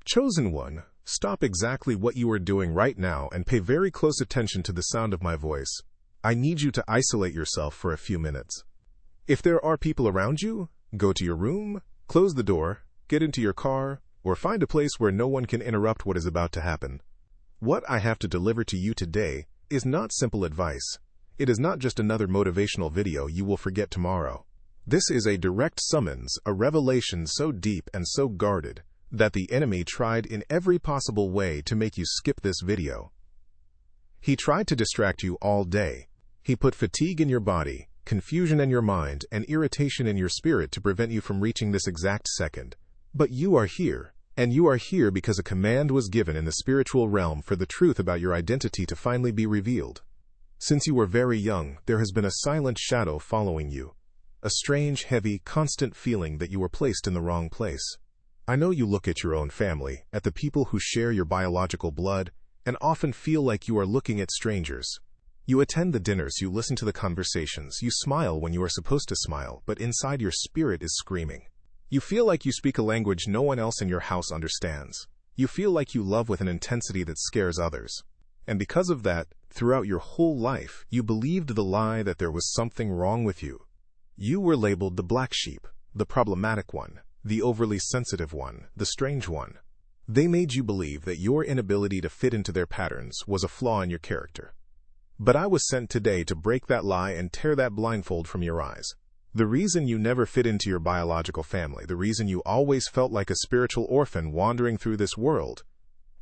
Chosen one, stop exactly what you are doing right now and pay very close attention to the sound of my voice. I need you to isolate yourself for a few minutes. If there are people around you, go to your room, close the door, get into your car, or find a place where no one can interrupt what is about to happen. What I have to deliver to you today is not simple advice. It is not just another motivational video you will forget tomorrow. This is a direct summons, a revelation so deep and so guarded that the enemy tried in every possible way to make you skip this video. He tried to distract you all day. He put fatigue in your body, confusion in your mind, and irritation in your spirit to prevent you from reaching this exact second. But you are here, and you are here because a command was given in the spiritual realm for the truth about your identity to finally be revealed. Since you were very young, there has been a silent shadow following you, a strange, heavy, constant feeling that you were placed in the wrong place. I know you look at your own family, at the people who share your biological blood, and often feel like you are looking at strangers. You attend the dinners, you listen to the conversations, you smile when you are supposed to smile, but inside your spirit is screaming. You feel like you speak a language no one else in your house understands. You feel like you love with an intensity that scares others. And because of that, throughout your whole life, you believed the lie that there was something wrong with you. You were labeled the black sheep, the problematic one, the overly sensitive one, the strange one. They made you believe that your inability to fit into their patterns was a flaw in your character. But I was sent today to break that lie and tear that blindfold from your eyes. The reason you never fit into your biological family, the reason you always felt like a spiritual orphan wandering through this world,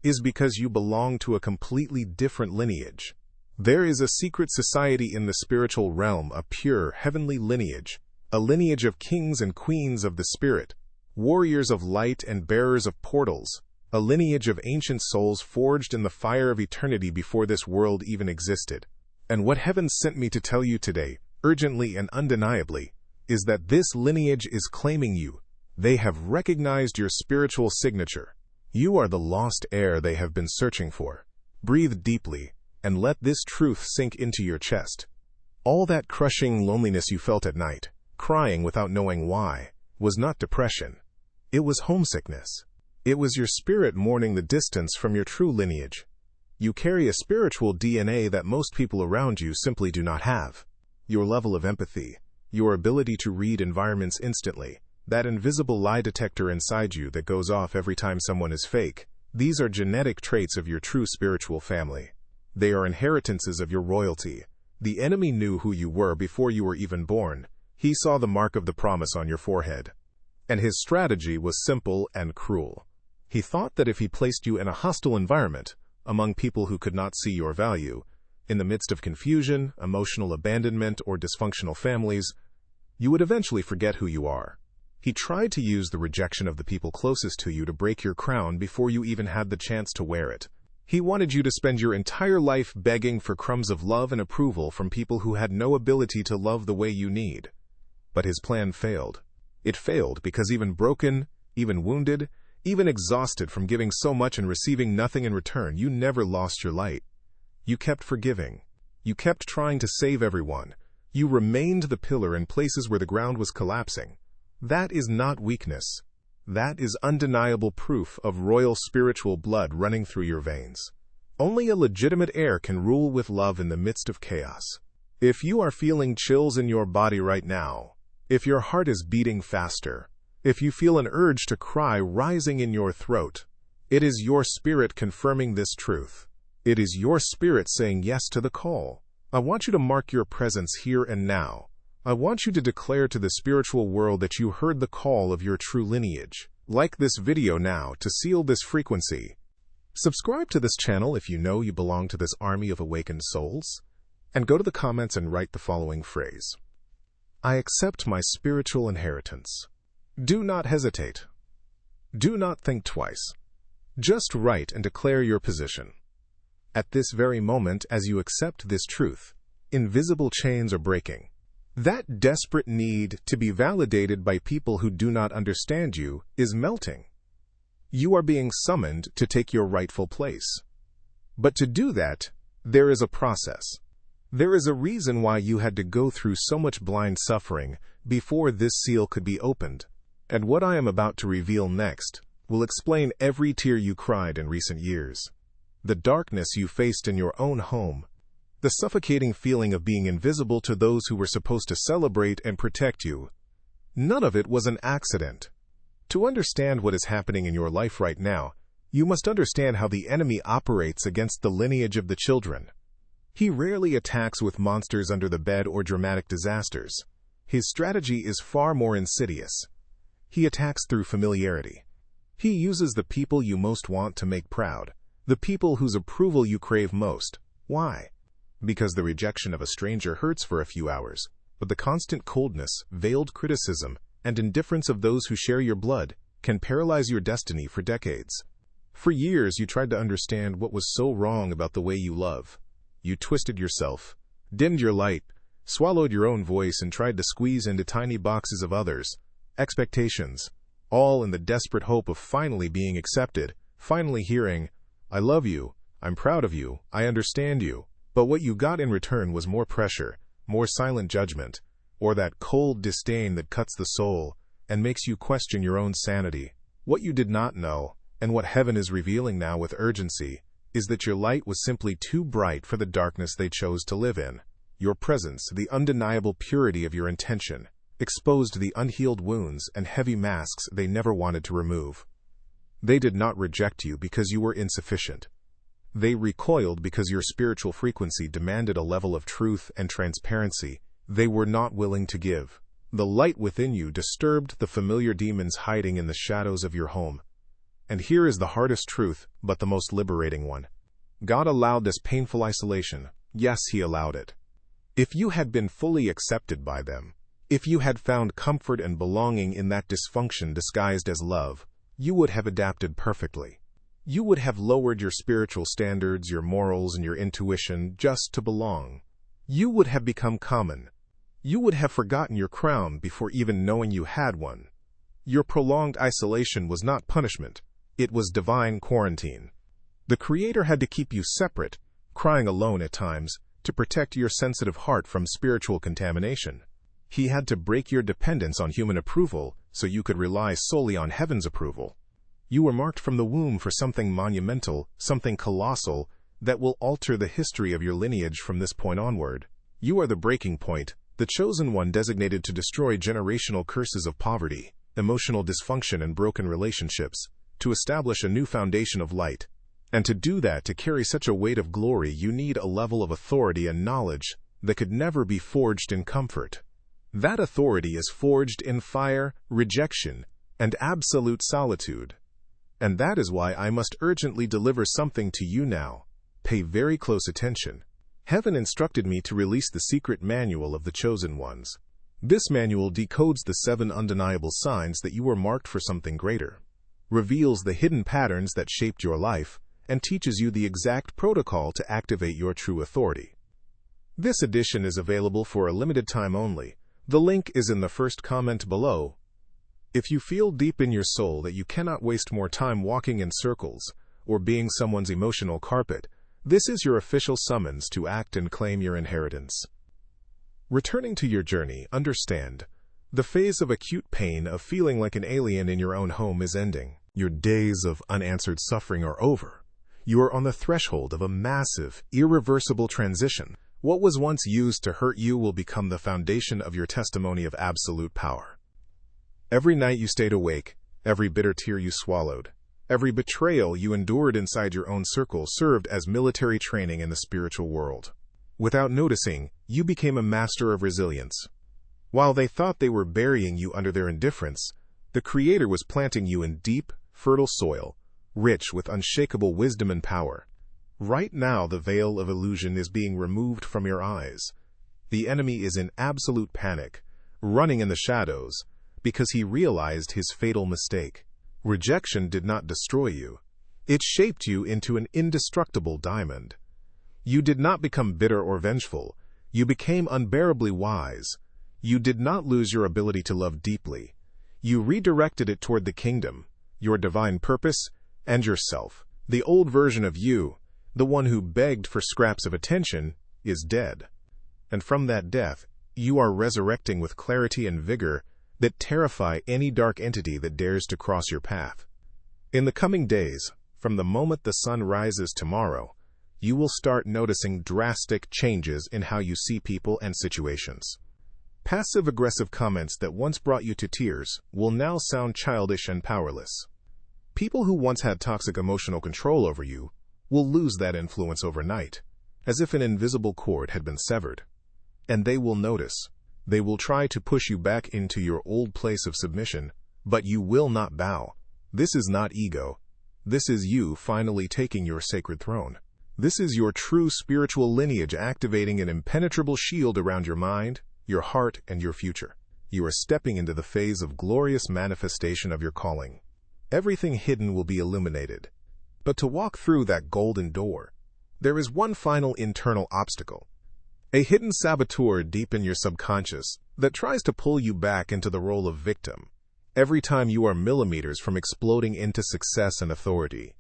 is because you belong to a completely different lineage. There is a secret society in the spiritual realm, a pure, heavenly lineage, a lineage of kings and queens of the spirit, warriors of light and bearers of portals, a lineage of ancient souls forged in the fire of eternity before this world even existed. And what heaven sent me to tell you today, urgently and undeniably, is that this lineage is claiming you. They have recognized your spiritual signature. You are the lost heir they have been searching for. Breathe deeply, and let this truth sink into your chest. All that crushing loneliness you felt at night, crying without knowing why, was not depression. It was homesickness. It was your spirit mourning the distance from your true lineage. You carry a spiritual DNA that most people around you simply do not have. Your level of empathy, your ability to read environments instantly, that invisible lie detector inside you that goes off every time someone is fake, these are genetic traits of your true spiritual family. They are inheritances of your royalty. The enemy knew who you were before you were even born. He saw the mark of the promise on your forehead. And his strategy was simple and cruel. He thought that if he placed you in a hostile environment, among people who could not see your value, in the midst of confusion, emotional abandonment, or dysfunctional families, you would eventually forget who you are. He tried to use the rejection of the people closest to you to break your crown before you even had the chance to wear it. He wanted you to spend your entire life begging for crumbs of love and approval from people who had no ability to love the way you need. But his plan failed. It failed because even broken, even wounded, even exhausted from giving so much and receiving nothing in return, you never lost your light. You kept forgiving. You kept trying to save everyone. You remained the pillar in places where the ground was collapsing. That is not weakness. That is undeniable proof of royal spiritual blood running through your veins. Only a legitimate heir can rule with love in the midst of chaos. If you are feeling chills in your body right now, if your heart is beating faster, if you feel an urge to cry rising in your throat, it is your spirit confirming this truth. It is your spirit saying yes to the call. I want you to mark your presence here and now. I want you to declare to the spiritual world that you heard the call of your true lineage. Like this video now to seal this frequency. Subscribe to this channel if you know you belong to this army of awakened souls. And go to the comments and write the following phrase: I accept my spiritual inheritance. Do not hesitate. Do not think twice. Just write and declare your position. At this very moment, as you accept this truth, invisible chains are breaking. That desperate need to be validated by people who do not understand you is melting. You are being summoned to take your rightful place. But to do that, there is a process. There is a reason why you had to go through so much blind suffering before this seal could be opened. And what I am about to reveal next will explain every tear you cried in recent years, the darkness you faced in your own home, the suffocating feeling of being invisible to those who were supposed to celebrate and protect you. None of it was an accident. To understand what is happening in your life right now, you must understand how the enemy operates against the lineage of the children. He rarely attacks with monsters under the bed or dramatic disasters. His strategy is far more insidious. He attacks through familiarity. He uses the people you most want to make proud, the people whose approval you crave most. Why? Because the rejection of a stranger hurts for a few hours, but the constant coldness, veiled criticism, and indifference of those who share your blood can paralyze your destiny for decades. For years, you tried to understand what was so wrong about the way you love. You twisted yourself, dimmed your light, swallowed your own voice, and tried to squeeze into tiny boxes of others' expectations, all in the desperate hope of finally being accepted, finally hearing, "I love you, I'm proud of you, I understand you." But what you got in return was more pressure, more silent judgment, or that cold disdain that cuts the soul and makes you question your own sanity. What you did not know, and what heaven is revealing now with urgency, is that your light was simply too bright for the darkness they chose to live in. Your presence, the undeniable purity of your intention, exposed the unhealed wounds and heavy masks they never wanted to remove. They did not reject you because you were insufficient. They recoiled because your spiritual frequency demanded a level of truth and transparency they were not willing to give. The light within you disturbed the familiar demons hiding in the shadows of your home. And here is the hardest truth, but the most liberating one. God allowed this painful isolation. Yes, He allowed it. If you had been fully accepted by them, if you had found comfort and belonging in that dysfunction disguised as love, you would have adapted perfectly. You would have lowered your spiritual standards, your morals, and your intuition just to belong. You would have become common. You would have forgotten your crown before even knowing you had one. Your prolonged isolation was not punishment. It was divine quarantine. The Creator had to keep you separate, crying alone at times, to protect your sensitive heart from spiritual contamination. He had to break your dependence on human approval so you could rely solely on heaven's approval. You were marked from the womb for something monumental, something colossal, that will alter the history of your lineage from this point onward. You are the breaking point, the chosen one designated to destroy generational curses of poverty, emotional dysfunction, and broken relationships, to establish a new foundation of light. And to do that, to carry such a weight of glory, you need a level of authority and knowledge that could never be forged in comfort. That authority is forged in fire, rejection, and absolute solitude. And that is why I must urgently deliver something to you now. Pay very close attention. Heaven instructed me to release the secret manual of the chosen ones. This manual decodes the 7 undeniable signs that you were marked for something greater, reveals the hidden patterns that shaped your life, and teaches you the exact protocol to activate your true authority. This edition is available for a limited time only. The link is in the first comment below. If you feel deep in your soul that you cannot waste more time walking in circles or being someone's emotional carpet, this is your official summons to act and claim your inheritance. Returning to your journey, understand, the phase of acute pain of feeling like an alien in your own home is ending. Your days of unanswered suffering are over. You are on the threshold of a massive, irreversible transition. What was once used to hurt you will become the foundation of your testimony of absolute power. Every night you stayed awake, every bitter tear you swallowed, every betrayal you endured inside your own circle served as military training in the spiritual world. Without noticing, you became a master of resilience. While they thought they were burying you under their indifference, the Creator was planting you in deep, fertile soil, rich with unshakable wisdom and power. Right now, the veil of illusion is being removed from your eyes. The enemy is in absolute panic, running in the shadows, because he realized his fatal mistake. Rejection did not destroy you. It shaped you into an indestructible diamond. You did not become bitter or vengeful. You became unbearably wise. You did not lose your ability to love deeply. You redirected it toward the kingdom, your divine purpose, and yourself. The old version of you, the one who begged for scraps of attention, is dead. And from that death, you are resurrecting with clarity and vigor that terrify any dark entity that dares to cross your path. In the coming days, from the moment the sun rises tomorrow, you will start noticing drastic changes in how you see people and situations. Passive-aggressive comments that once brought you to tears will now sound childish and powerless. People who once had toxic emotional control over you will lose that influence overnight, as if an invisible cord had been severed. And they will notice. They will try to push you back into your old place of submission, but you will not bow. This is not ego. This is you finally taking your sacred throne. This is your true spiritual lineage activating an impenetrable shield around your mind, your heart, and your future. You are stepping into the phase of glorious manifestation of your calling. Everything hidden will be illuminated. But to walk through that golden door, there is one final internal obstacle. A hidden saboteur deep in your subconscious that tries to pull you back into the role of victim every time you are millimeters from exploding into success and authority.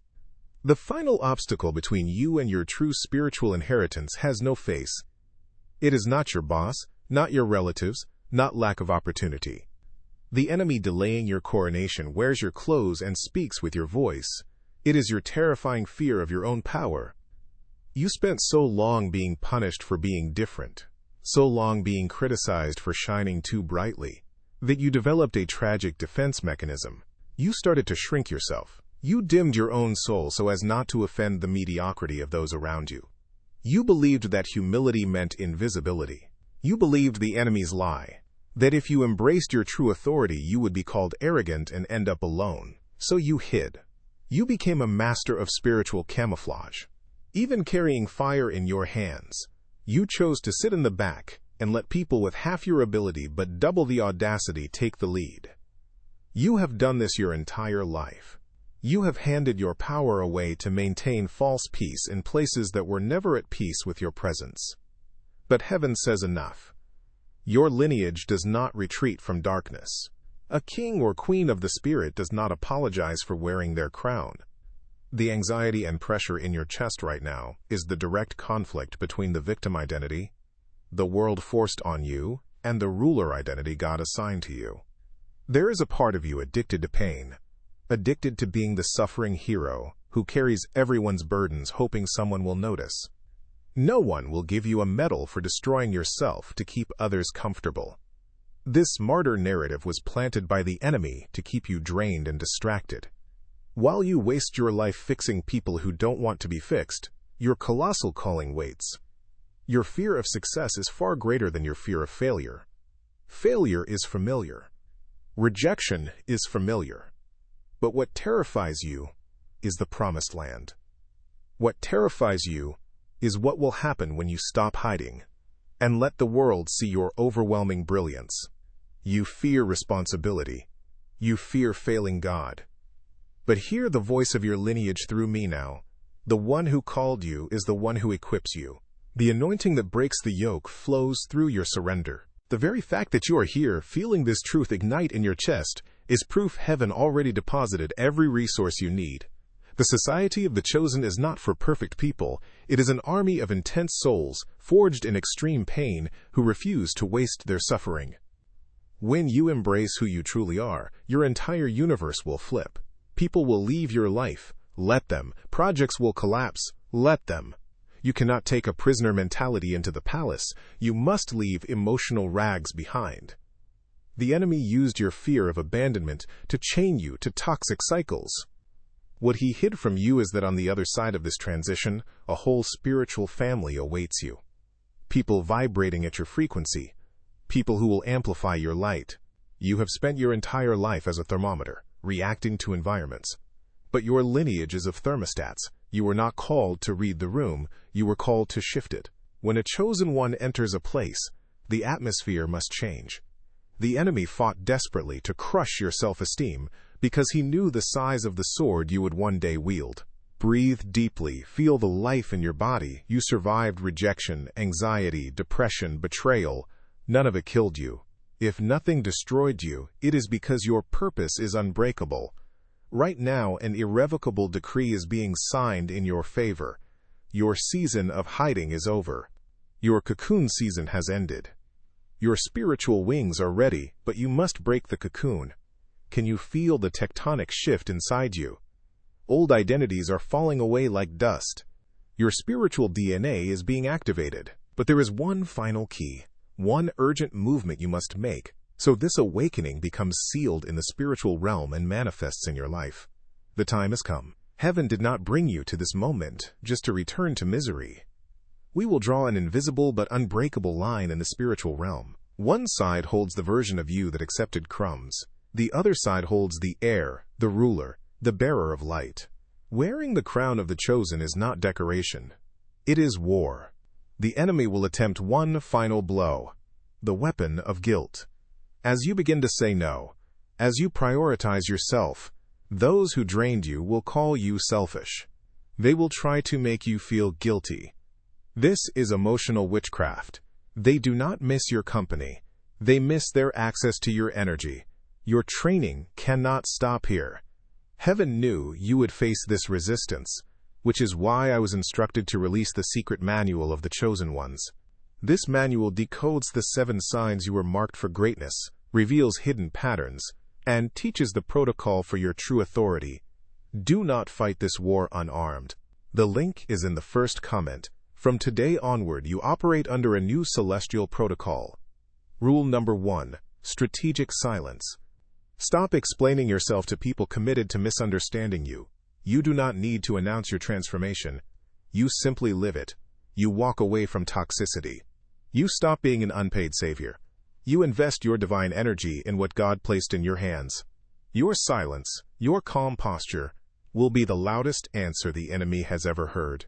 The final obstacle between you and your true spiritual inheritance has no face. It is not your boss, not your relatives, not lack of opportunity. The enemy delaying your coronation wears your clothes and speaks with your voice. It is your terrifying fear of your own power. You spent so long being punished for being different, so long being criticized for shining too brightly, that you developed a tragic defense mechanism. You started to shrink yourself. You dimmed your own soul so as not to offend the mediocrity of those around you. You believed that humility meant invisibility. You believed the enemy's lie, that if you embraced your true authority, you would be called arrogant and end up alone. So you hid. You became a master of spiritual camouflage. Even carrying fire in your hands, you chose to sit in the back and let people with half your ability but double the audacity take the lead. You have done this your entire life. You have handed your power away to maintain false peace in places that were never at peace with your presence. But heaven says enough. Your lineage does not retreat from darkness. A king or queen of the spirit does not apologize for wearing their crown. The anxiety and pressure in your chest right now is the direct conflict between the victim identity, the world forced on you, and the ruler identity God assigned to you. There is a part of you addicted to pain, addicted to being the suffering hero who carries everyone's burdens hoping someone will notice. No one will give you a medal for destroying yourself to keep others comfortable. This martyr narrative was planted by the enemy to keep you drained and distracted. While you waste your life fixing people who don't want to be fixed, your colossal calling waits. Your fear of success is far greater than your fear of failure. Failure is familiar. Rejection is familiar. But what terrifies you is the promised land. What terrifies you is what will happen when you stop hiding and let the world see your overwhelming brilliance. You fear responsibility. You fear failing God. But hear the voice of your lineage through me now. The one who called you is the one who equips you. The anointing that breaks the yoke flows through your surrender. The very fact that you are here, feeling this truth ignite in your chest, is proof heaven already deposited every resource you need. The society of the chosen is not for perfect people. It is an army of intense souls, forged in extreme pain, who refuse to waste their suffering. When you embrace who you truly are, your entire universe will flip. People will leave your life. Let them. Projects will collapse. Let them. You cannot take a prisoner mentality into the palace. You must leave emotional rags behind. The enemy used your fear of abandonment to chain you to toxic cycles. What he hid from you is that on the other side of this transition, a whole spiritual family awaits you. People vibrating at your frequency. People who will amplify your light. You have spent your entire life as a thermometer, reacting to environments. But your lineage is of thermostats. You were not called to read the room, you were called to shift it. When a chosen one enters a place, the atmosphere must change. The enemy fought desperately to crush your self-esteem because he knew the size of the sword you would one day wield. Breathe deeply, feel the life in your body. You survived rejection, anxiety, depression, betrayal. None of it killed you. If nothing destroyed you, it is because your purpose is unbreakable. Right now, an irrevocable decree is being signed in your favor. Your season of hiding is over. Your cocoon season has ended. Your spiritual wings are ready, but you must break the cocoon. Can you feel the tectonic shift inside you? Old identities are falling away like dust. Your spiritual DNA is being activated. But there is one final key, one urgent movement you must make, so this awakening becomes sealed in the spiritual realm and manifests in your life. The time has come. Heaven did not bring you to this moment just to return to misery. We will draw an invisible but unbreakable line in the spiritual realm. One side holds the version of you that accepted crumbs. The other side holds the heir, the ruler, the bearer of light. Wearing the crown of the chosen is not decoration. It is war. The enemy will attempt one final blow, the weapon of guilt. As you begin to say no, as you prioritize yourself, those who drained you will call you selfish. They will try to make you feel guilty. This is emotional witchcraft. They do not miss your company. They miss their access to your energy. Your training cannot stop here. Heaven knew you would face this resistance, which is why I was instructed to release the secret manual of the chosen ones. This manual decodes the 7 signs you were marked for greatness, reveals hidden patterns, and teaches the protocol for your true authority. Do not fight this war unarmed. The link is in the first comment. From today onward, you operate under a new celestial protocol. Rule number 1, strategic silence. Stop explaining yourself to people committed to misunderstanding you. You do not need to announce your transformation. You simply live it. You walk away from toxicity. You stop being an unpaid savior. You invest your divine energy in what God placed in your hands. Your silence, your calm posture, will be the loudest answer the enemy has ever heard.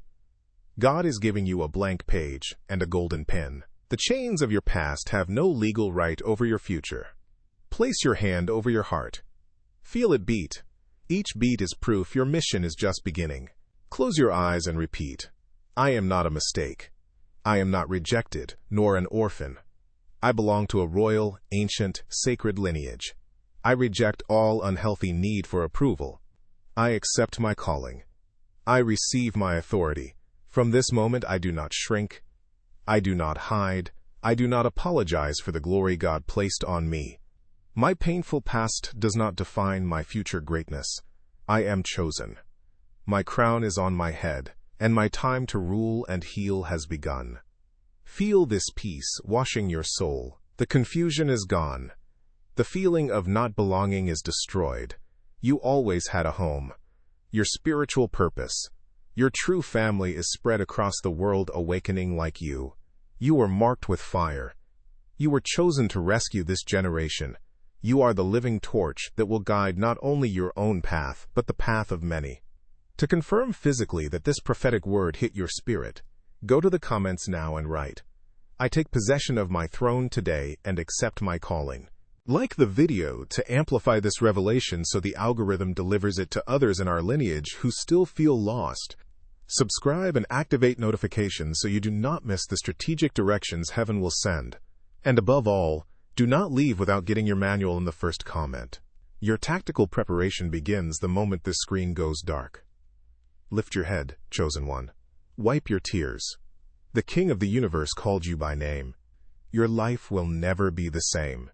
God is giving you a blank page and a golden pen. The chains of your past have no legal right over your future. Place your hand over your heart. Feel it beat. Each beat is proof your mission is just beginning. Close your eyes and repeat, I am not a mistake. I am not rejected, nor an orphan. I belong to a royal, ancient, sacred lineage. I reject all unhealthy need for approval. I accept my calling. I receive my authority. From this moment I do not shrink. I do not hide. I do not apologize for the glory God placed on me. My painful past does not define my future greatness. I am chosen. My crown is on my head, and my time to rule and heal has begun. Feel this peace washing your soul. The confusion is gone. The feeling of not belonging is destroyed. You always had a home. Your spiritual purpose. Your true family is spread across the world awakening like you. You were marked with fire. You were chosen to rescue this generation. You are the living torch that will guide not only your own path, but the path of many. To confirm physically that this prophetic word hit your spirit, go to the comments now and write, I take possession of my throne today and accept my calling. Like the video to amplify this revelation so the algorithm delivers it to others in our lineage who still feel lost. Subscribe and activate notifications so you do not miss the strategic directions heaven will send. And above all, do not leave without getting your manual in the first comment. Your tactical preparation begins the moment this screen goes dark. Lift your head, chosen one. Wipe your tears. The King of the universe called you by name. Your life will never be the same.